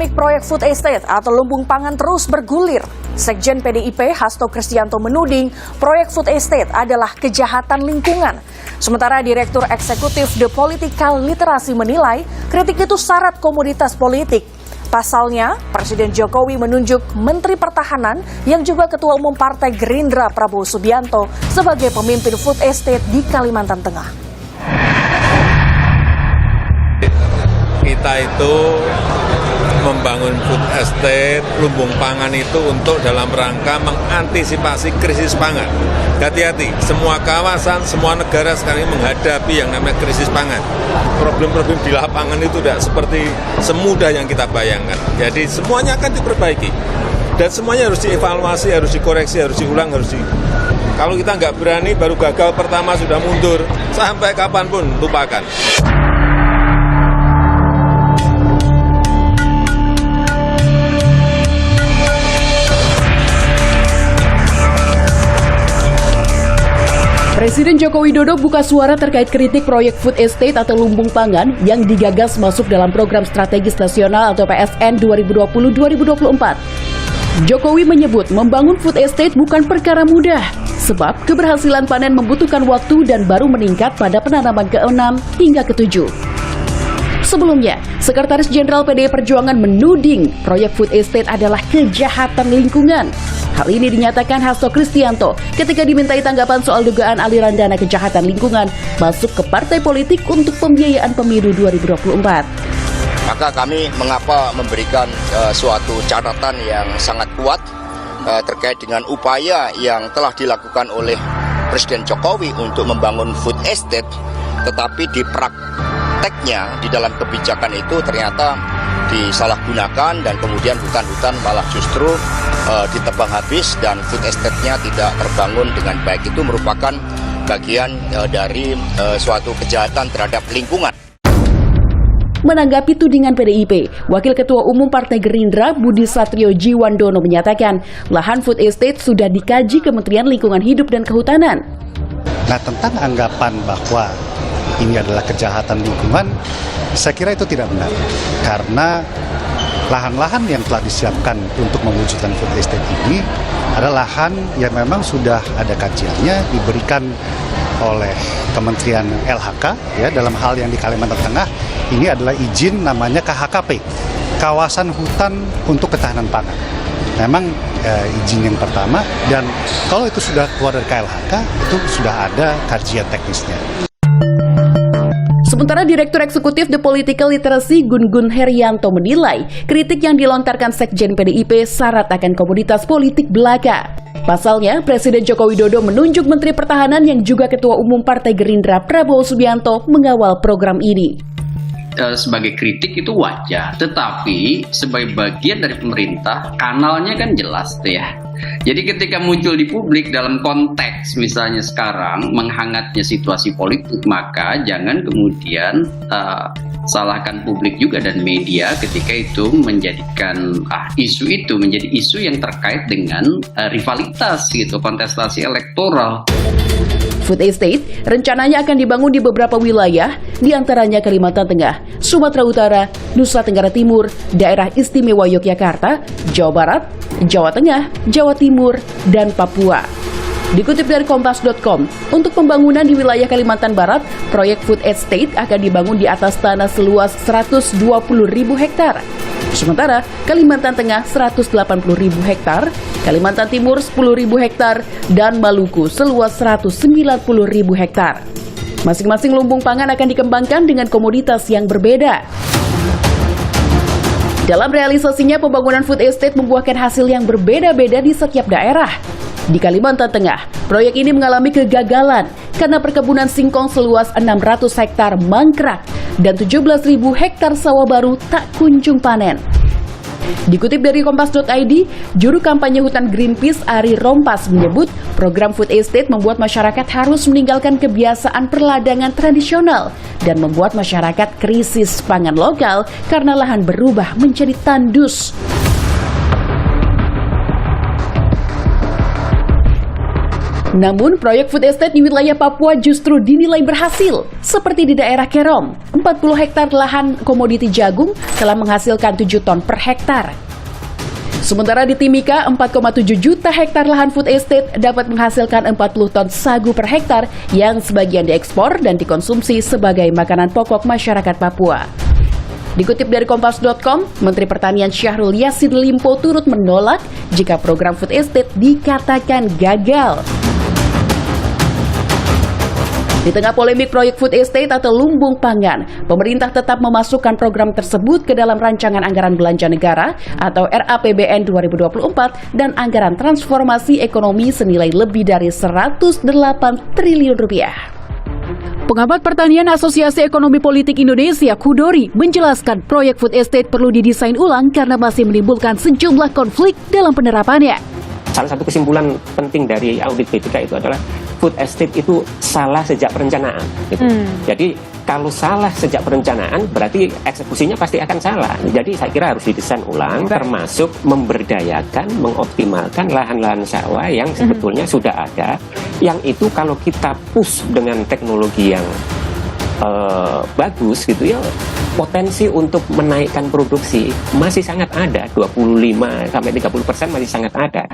Polemik proyek food estate atau lumbung pangan terus bergulir. Sekjen PDIP Hasto Kristianto menuding proyek food estate adalah kejahatan lingkungan. Sementara Direktur Eksekutif The Political Literacy menilai kritik itu syarat komoditas politik. Pasalnya, Presiden Jokowi menunjuk Menteri Pertahanan yang juga Ketua Umum Partai Gerindra Prabowo Subianto sebagai pemimpin food estate di Kalimantan Tengah. Kita itu membangun food estate, lumbung pangan itu untuk dalam rangka mengantisipasi krisis pangan. Hati-hati, semua kawasan, semua negara sekarang ini menghadapi yang namanya krisis pangan. Problem-problem di lapangan itu tidak seperti semudah yang kita bayangkan. Jadi semuanya akan diperbaiki. Dan semuanya harus dievaluasi, harus dikoreksi, harus diulang, Kalau kita nggak berani, baru gagal pertama sudah mundur. Sampai kapanpun, lupakan. Presiden Joko Widodo buka suara terkait kritik proyek food estate atau lumbung pangan yang digagas masuk dalam program strategis nasional atau PSN 2020-2024. Jokowi menyebut membangun food estate bukan perkara mudah, sebab keberhasilan panen membutuhkan waktu dan baru meningkat pada penanaman ke-6 hingga ke-7. Sebelumnya, Sekretaris Jenderal PDI Perjuangan menuding proyek food estate adalah kejahatan lingkungan. Hal ini dinyatakan Hasto Kristianto ketika dimintai tanggapan soal dugaan aliran dana kejahatan lingkungan masuk ke partai politik untuk pembiayaan pemilu 2024. Maka kami mengapa memberikan suatu catatan yang sangat kuat terkait dengan upaya yang telah dilakukan oleh Presiden Jokowi untuk membangun food estate, tetapi di prakteknya di dalam kebijakan itu ternyata disalahgunakan dan kemudian hutan-hutan malah justru ditebang habis dan food estate-nya tidak terbangun dengan baik. Itu merupakan bagian dari suatu kejahatan terhadap lingkungan. Menanggapi tudingan PDIP, Wakil Ketua Umum Partai Gerindra Budi Satrio Jiwandono menyatakan lahan food estate sudah dikaji Kementerian Lingkungan Hidup dan Kehutanan. Nah, tentang anggapan bahwa ini adalah kejahatan lingkungan, saya kira itu tidak benar. Karena lahan-lahan yang telah disiapkan untuk mewujudkan food estate ini adalah lahan yang memang sudah ada kajiannya, diberikan oleh Kementerian LHK ya, dalam hal yang di Kalimantan Tengah ini adalah izin namanya KHKP, Kawasan Hutan untuk Ketahanan Pangan. Memang izin yang pertama, dan kalau itu sudah keluar dari KLHK itu sudah ada kajian teknisnya. Sementara Direktur Eksekutif The Political Literacy Gun Herianto menilai kritik yang dilontarkan Sekjen PDIP syarat akan komoditas politik belaka. Pasalnya, Presiden Joko Widodo menunjuk Menteri Pertahanan yang juga Ketua Umum Partai Gerindra Prabowo Subianto mengawal program ini. Sebagai kritik itu wajar, tetapi sebagai bagian dari pemerintah kanalnya kan jelas tuh ya. Jadi ketika muncul di publik dalam konteks misalnya sekarang menghangatnya situasi politik, maka jangan kemudian salahkan publik juga dan media ketika itu menjadikan isu itu menjadi isu yang terkait dengan rivalitas gitu, kontestasi elektoral. Food estate rencananya akan dibangun di beberapa wilayah, diantaranya Kalimantan Tengah, Sumatera Utara, Nusa Tenggara Timur, Daerah Istimewa Yogyakarta, Jawa Barat, Jawa Tengah, Jawa Timur, dan Papua. Dikutip dari Kompas.com, untuk pembangunan di wilayah Kalimantan Barat, proyek food estate akan dibangun di atas tanah seluas 120.000 hektar. Sementara Kalimantan Tengah 180.000 hektar, Kalimantan Timur 10.000 hektar, dan Maluku seluas 190.000 hektar. Masing-masing lumbung pangan akan dikembangkan dengan komoditas yang berbeda. Dalam realisasinya, pembangunan food estate membuahkan hasil yang berbeda-beda di setiap daerah. Di Kalimantan Tengah, proyek ini mengalami kegagalan karena perkebunan singkong seluas 600 hektar mangkrak dan 17.000 hektar sawah baru tak kunjung panen. Dikutip dari Kompas.id, juru kampanye hutan Greenpeace Ari Rompas menyebut program food estate membuat masyarakat harus meninggalkan kebiasaan perladangan tradisional dan membuat masyarakat krisis pangan lokal karena lahan berubah menjadi tandus. Namun, proyek food estate di wilayah Papua justru dinilai berhasil. Seperti di daerah Kerom, 40 hektar lahan komoditi jagung telah menghasilkan 7 ton per hektar. Sementara di Timika, 4,7 juta hektar lahan food estate dapat menghasilkan 40 ton sagu per hektar yang sebagian diekspor dan dikonsumsi sebagai makanan pokok masyarakat Papua. Dikutip dari Kompas.com, Menteri Pertanian Syahrul Yassin Limpo turut menolak jika program food estate dikatakan gagal. Di tengah polemik proyek food estate atau lumbung pangan, pemerintah tetap memasukkan program tersebut ke dalam rancangan anggaran belanja negara atau RAPBN 2024 dan anggaran transformasi ekonomi senilai lebih dari 108 triliun rupiah. Pengamat Pertanian Asosiasi Ekonomi Politik Indonesia, Kudori, menjelaskan proyek food estate perlu didesain ulang karena masih menimbulkan sejumlah konflik dalam penerapannya. Salah satu kesimpulan penting dari audit BPK itu adalah food estate itu salah sejak perencanaan. Gitu. Jadi kalau salah sejak perencanaan berarti eksekusinya pasti akan salah. Jadi saya kira harus didesain ulang, termasuk memberdayakan, mengoptimalkan lahan-lahan sawah yang sebetulnya sudah ada. Yang itu kalau kita push dengan teknologi yang bagus gitu ya, potensi untuk menaikkan produksi masih sangat ada, 25-30% masih sangat ada.